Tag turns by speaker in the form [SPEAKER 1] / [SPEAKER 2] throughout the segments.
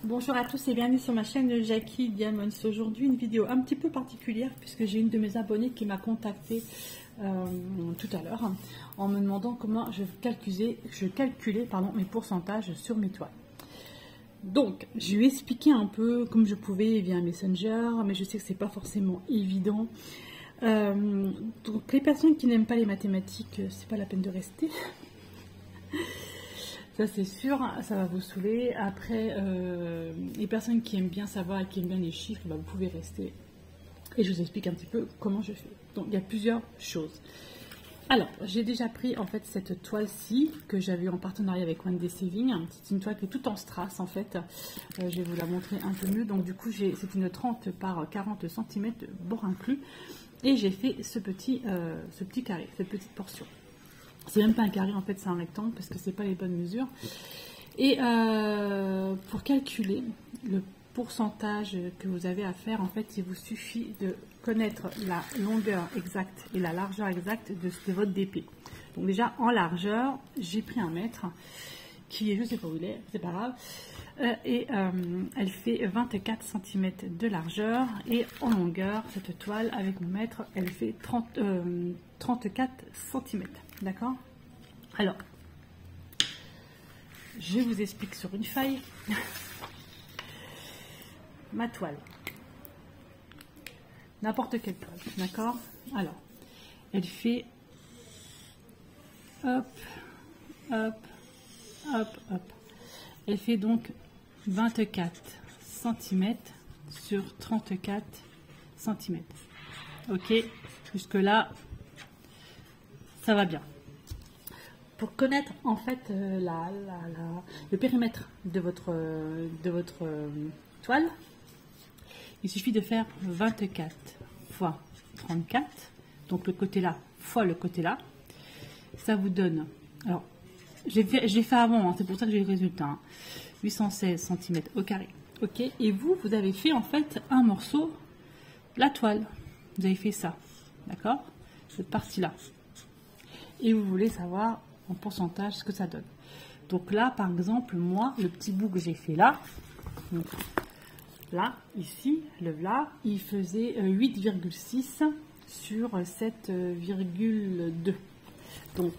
[SPEAKER 1] Bonjour à tous et bienvenue sur ma chaîne de Jackie Diamonds. Aujourd'hui une vidéo un petit peu particulière puisque j'ai une de mes abonnées qui m'a contacté tout à l'heure en me demandant comment je calculais mes pourcentages sur mes toiles. Donc je lui ai expliqué un peu comme je pouvais via Messenger, mais je sais que c'est pas forcément évident. Donc les personnes qui n'aiment pas les mathématiques, c'est pas la peine de rester. Ça c'est sûr, ça va vous saouler. Après, les personnes qui aiment bien savoir et qui aiment bien les chiffres, bah, vous pouvez rester. Et je vous explique un petit peu comment je fais. Donc il y a plusieurs choses. Alors, j'ai déjà pris en fait cette toile-ci que j'avais eu en partenariat avec One Day Saving. C'est une toile qui est toute en strass en fait. Je vais vous la montrer un peu mieux. Donc du coup, c'est une 30 par 40 cm, bord inclus. Et j'ai fait ce petit carré, cette petite portion. C'est même pas un carré en fait, c'est un rectangle parce que c'est pas les bonnes mesures. Et pour calculer le pourcentage que vous avez à faire, en fait, il vous suffit de connaître la longueur exacte et la largeur exacte de votre DP. Donc déjà en largeur, j'ai pris 1 mètre qui est, je sais pas où il est, c'est pas grave. Elle fait 24 cm de largeur et en longueur, cette toile avec mon mètre, elle fait 34 cm. D'accord? Alors, je vous explique sur une feuille ma toile. N'importe quelle toile, d'accord? Alors, elle fait hop, hop, hop, hop. Elle fait donc 24 cm sur 34 cm. Ok, jusque là, ça va bien. Pour connaître en fait le périmètre de votre toile, il suffit de faire 24 fois 34, donc le côté là fois le côté là. Ça vous donne, alors j'ai fait avant, hein, c'est pour ça que j'ai le résultat, hein, 816 cm au carré. Ok, et vous avez fait en fait un morceau, la toile, vous avez fait ça, d'accord, cette partie là, et vous voulez savoir en pourcentage ce que ça donne. Donc là par exemple, moi le petit bout que j'ai fait là, donc, là ici le là, il faisait 8,6 sur 7,2. donc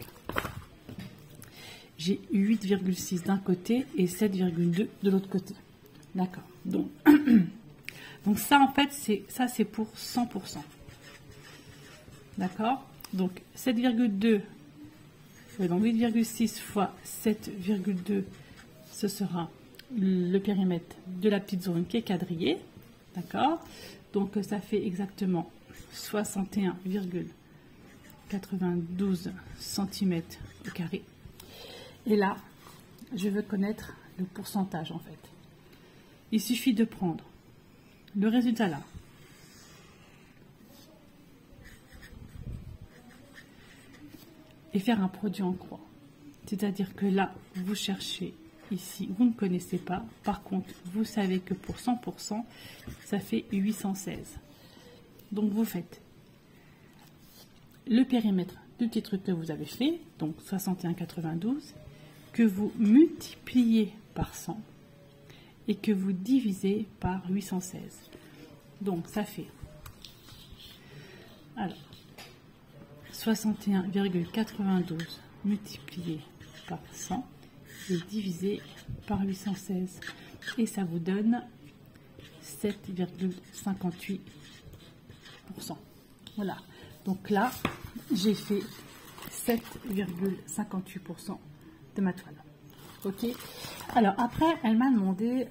[SPEAKER 1] j'ai 8,6 d'un côté et 7,2 de l'autre côté. D'accord. Donc ça en fait c'est pour 100%. D'accord. Donc 7,2, donc 8,6 fois 7,2, ce sera le périmètre de la petite zone qui est quadrillée. D'accord. Donc ça fait exactement 61,92 cm au carré. Et là, je veux connaître le pourcentage en fait. Il suffit de prendre le résultat là. Et faire un produit en croix. C'est-à-dire que là, vous cherchez ici, vous ne connaissez pas. Par contre, vous savez que pour 100%, ça fait 816. Donc vous faites le périmètre du petit truc que vous avez fait, donc 61,92, que vous multipliez par 100 et que vous divisez par 816. Donc ça fait, alors, 61,92 multiplié par 100 et divisé par 816. Et ça vous donne 7,58%. Voilà. Donc là, j'ai fait 7,58% de ma toile. Ok. Alors après, elle m'a demandé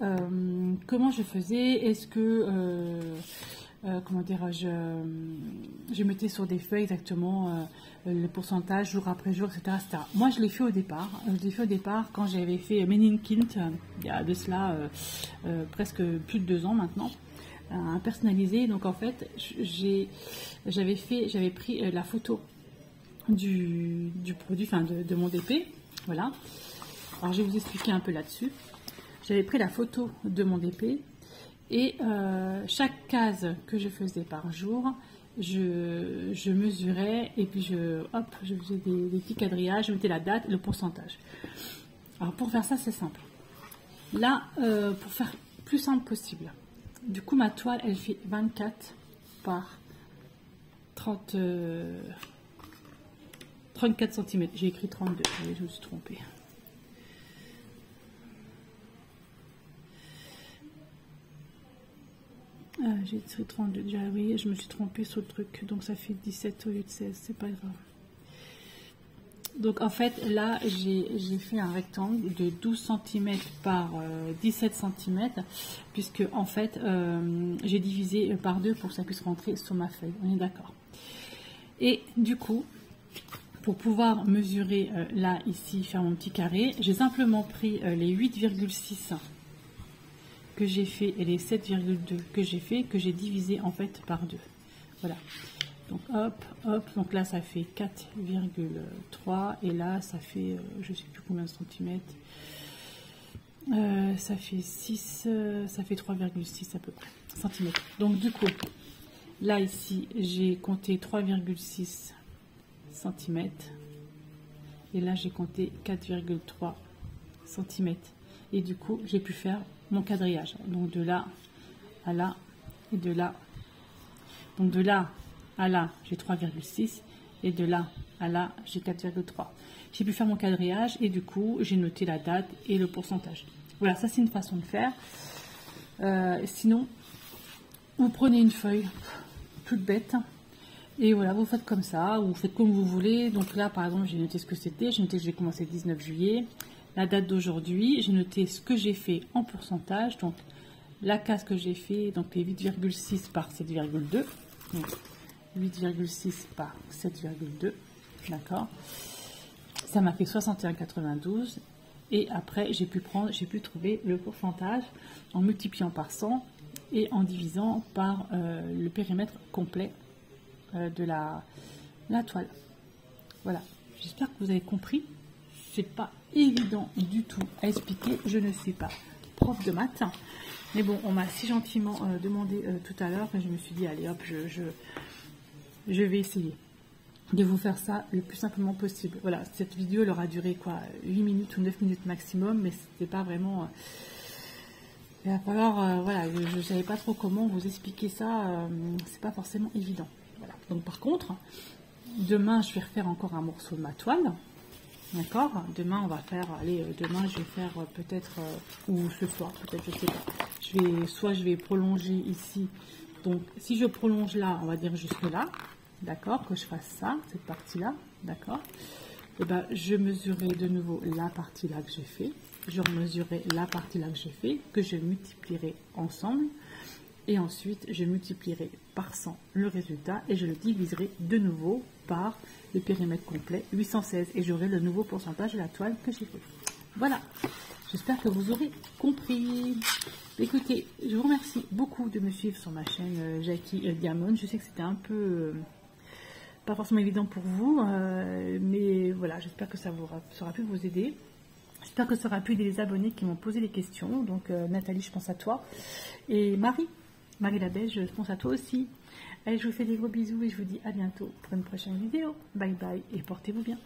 [SPEAKER 1] comment je faisais. Est-ce que comment dirais-je, je mettais sur des feuilles exactement le pourcentage jour après jour, etc., etc. Moi, je l'ai fait au départ. Je l'ai fait au départ quand j'avais fait Meninkind, il y a de cela presque plus de 2 ans maintenant, personnalisé. Donc en fait, j'avais pris la photo du produit, enfin de mon DP, voilà. Alors je vais vous expliquer un peu là-dessus. J'avais pris la photo de mon DP. Et chaque case que je faisais par jour, je mesurais et puis je faisais des petits quadrillages, je mettais la date et le pourcentage. Alors pour faire ça, c'est simple. Là, pour faire plus simple possible. Du coup, ma toile, elle fait 24 par 34 cm. J'ai écrit 32. Oui, je me suis trompée. J'ai écrit 32. Déjà, oui, je me suis trompée sur le truc. Donc, ça fait 17 au lieu de 16. C'est pas grave. Donc, en fait, là, j'ai fait un rectangle de 12 cm par 17 cm. Puisque, en fait, j'ai divisé par 2 pour que ça puisse rentrer sur ma feuille. On est d'accord. Et du coup, pour pouvoir mesurer là, ici, faire mon petit carré, j'ai simplement pris les 8,6 que j'ai fait et les 7,2 que j'ai fait, que j'ai divisé en fait par 2. Voilà. Donc hop, hop, donc là ça fait 4,3 et là ça fait, je sais plus combien de centimètres, ça fait 6, ça fait 3,6 à peu près centimètres. Donc du coup, là ici j'ai compté 3,6 cm et là j'ai compté 4,3 cm et du coup j'ai pu faire mon quadrillage, donc de là à là et de là, donc de là à là j'ai 3,6 et de là à là j'ai 4,3. J'ai pu faire mon quadrillage et du coup j'ai noté la date et le pourcentage. Voilà, ça c'est une façon de faire. Sinon vous prenez une feuille toute bête et voilà, vous faites comme ça, ou vous faites comme vous voulez. Donc là par exemple j'ai noté ce que c'était, j'ai noté que j'ai commencé le 19 juillet, la date d'aujourd'hui, j'ai noté ce que j'ai fait en pourcentage, donc la case que j'ai fait, donc les 8,6 par 7,2, 8,6 par 7,2, d'accord, ça m'a fait 61,92 et après j'ai pu trouver le pourcentage en multipliant par 100 et en divisant par le périmètre complet de la toile. Voilà, j'espère que vous avez compris. C'est pas évident du tout à expliquer, je ne suis pas prof de maths, mais bon, on m'a si gentiment demandé tout à l'heure que je me suis dit allez hop, je vais essayer de vous faire ça le plus simplement possible. Voilà, cette vidéo elle aura duré quoi, 8 minutes ou 9 minutes maximum, mais c'était pas vraiment il va falloir voilà, je savais pas trop comment vous expliquer ça, c'est pas forcément évident. Voilà. Donc par contre, demain je vais refaire encore un morceau de ma toile. D'accord, demain on va faire, allez, demain je vais faire peut-être, ou ce soir peut-être, je sais pas, soit je vais prolonger ici, donc si je prolonge là, on va dire jusque là, d'accord, que je fasse ça, cette partie là, d'accord, et ben je mesurerai de nouveau la partie là que j'ai fait, je mesurerai la partie là que j'ai fait, que je multiplierai ensemble, et ensuite je multiplierai par 100 le résultat et je le diviserai de nouveau par le périmètre complet 816 et j'aurai le nouveau pourcentage de la toile que j'ai fait. Voilà, j'espère que vous aurez compris. Écoutez, je vous remercie beaucoup de me suivre sur ma chaîne Jackie Diamond. Je sais que c'était un peu pas forcément évident pour vous, mais voilà, j'espère que ça aura pu vous aider. J'espère que ça aura pu aider les abonnés qui m'ont posé des questions. Donc Nathalie, je pense à toi, et Marie la Belge, je pense à toi aussi. Allez, je vous fais des gros bisous et je vous dis à bientôt pour une prochaine vidéo. Bye bye et portez-vous bien.